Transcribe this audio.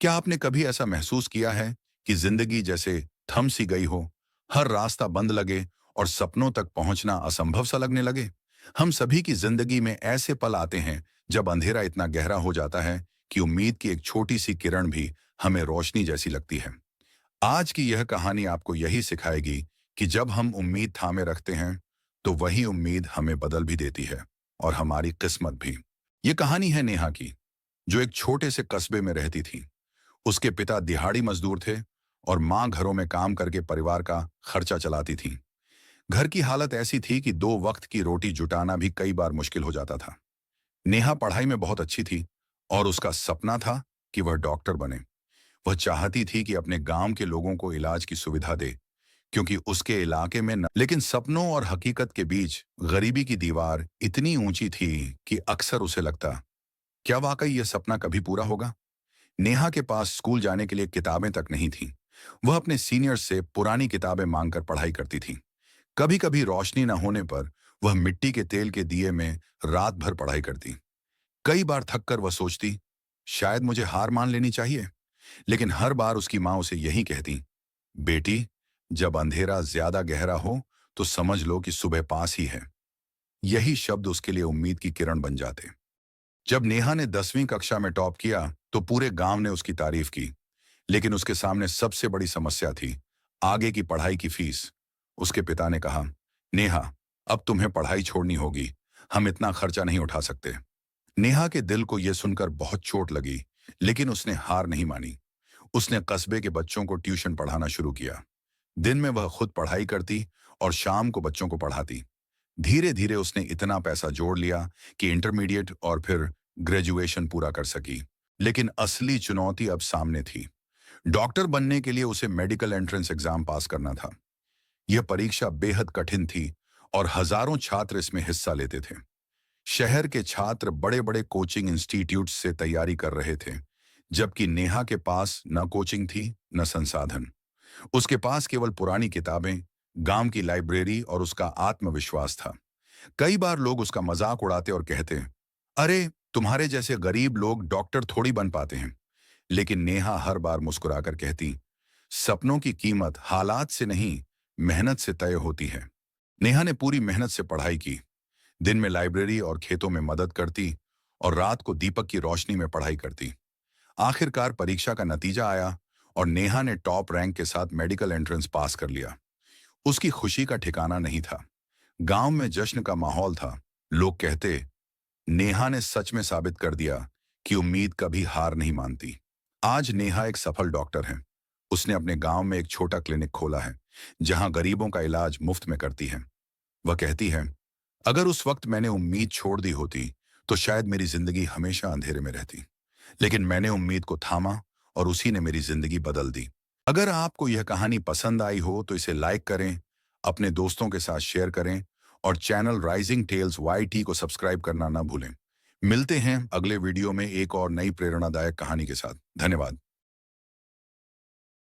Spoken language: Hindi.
क्या आपने कभी ऐसा महसूस किया है कि जिंदगी जैसे थम सी गई हो, हर रास्ता बंद लगे और सपनों तक पहुंचना असंभव सा लगने लगे? हम सभी की जिंदगी में ऐसे पल आते हैं जब अंधेरा इतना गहरा हो जाता है कि उम्मीद की एक छोटी सी किरण भी हमें रोशनी जैसी लगती है। आज की यह कहानी आपको यही सिखाएगी कि जब हम उम्मीद थामे रखते हैं, तो वही उम्मीद हमें बदल भी देती है और हमारी किस्मत भी। ये कहानी है नेहा की, जो एक छोटे से कस्बे में रहती थी। उसके पिता दिहाड़ी मजदूर थे और मां घरों में काम करके परिवार का खर्चा चलाती थी। घर की हालत ऐसी थी कि दो वक्त की रोटी जुटाना भी कई बार मुश्किल हो जाता था। नेहा पढ़ाई में बहुत अच्छी थी और उसका सपना था कि वह डॉक्टर बने। वह चाहती थी कि अपने गांव के लोगों को इलाज की सुविधा दे, क्योंकि उसके इलाके में न। लेकिन सपनों और हकीकत के बीच गरीबी की दीवार इतनी ऊंची थी कि अक्सर उसे लगता, क्या वाकई यह सपना कभी पूरा होगा? नेहा के पास स्कूल जाने के लिए किताबें तक नहीं थीं। वह अपने सीनियर्स से पुरानी किताबें मांगकर पढ़ाई करती थी। कभी कभी रोशनी न होने पर वह मिट्टी के तेल के दिए में रात भर पढ़ाई करती। कई बार थककर वह सोचती, शायद मुझे हार मान लेनी चाहिए। लेकिन हर बार उसकी माँ उसे यही कहती, बेटी, जब अंधेरा ज्यादा गहरा हो तो समझ लो कि सुबह पास ही है। यही शब्द उसके लिए उम्मीद की किरण बन जाते। जब नेहा ने 10वीं कक्षा में टॉप किया तो पूरे गांव ने उसकी तारीफ की। लेकिन उसके सामने सबसे बड़ी समस्या थी आगे की पढ़ाई की फीस। उसके पिता ने कहा, नेहा, अब तुम्हें पढ़ाई छोड़नी होगी, हम इतना खर्चा नहीं उठा सकते। नेहा के दिल को यह सुनकर बहुत चोट लगी, लेकिन उसने हार नहीं मानी। उसने कस्बे के बच्चों को ट्यूशन पढ़ाना शुरू किया। दिन में वह खुद पढ़ाई करती और शाम को बच्चों को पढ़ाती। धीरे धीरे उसने इतना पैसा जोड़ लिया कि इंटरमीडिएट और फिर ग्रेजुएशन पूरा कर सकी। लेकिन असली चुनौती अब सामने थी। डॉक्टर बनने के लिए उसे मेडिकल एंट्रेंस एग्जाम पास करना था। यह परीक्षा बेहद कठिन थी और हजारों छात्र इसमें हिस्सा लेते थे। शहर के छात्र बड़े बड़े कोचिंग इंस्टीट्यूट से तैयारी कर रहे थे, जबकि नेहा के पास न कोचिंग थी न संसाधन। उसके पास केवल पुरानी किताबें, गांव की लाइब्रेरी और उसका आत्मविश्वास था। कई बार लोग उसका मजाक उड़ाते और कहते, अरे, तुम्हारे जैसे गरीब लोग डॉक्टर थोड़ी बन पाते हैं। लेकिन नेहा हर बार मुस्कुराकर कहती, सपनों की कीमत हालात से नहीं, मेहनत से तय होती है। नेहा ने पूरी मेहनत से पढ़ाई की, दिन में लाइब्रेरी और खेतों में मदद करती और रात को दीपक की रोशनी में पढ़ाई करती। आखिरकार परीक्षा का नतीजा आया और नेहा ने टॉप रैंक के साथ मेडिकल एंट्रेंस पास कर लिया। उसकी खुशी का ठिकाना नहीं था। गांव में जश्न का माहौल था। लोग कहते, नेहा ने सच में साबित कर दिया कि उम्मीद कभी हार नहीं मानती। आज नेहा एक सफल डॉक्टर है। उसने अपने गांव में एक छोटा क्लिनिक खोला है, जहां गरीबों का इलाज मुफ्त में करती है। वह कहती है, अगर उस वक्त मैंने उम्मीद छोड़ दी होती तो शायद मेरी जिंदगी हमेशा अंधेरे में रहती। लेकिन मैंने उम्मीद को थामा और उसी ने मेरी जिंदगी बदल दी। अगर आपको यह कहानी पसंद आई हो तो इसे लाइक करें, अपने दोस्तों के साथ शेयर करें और चैनल राइजिंग टेल्स YT को सब्सक्राइब करना ना भूलें। मिलते हैं अगले वीडियो में एक और नई प्रेरणादायक कहानी के साथ। धन्यवाद।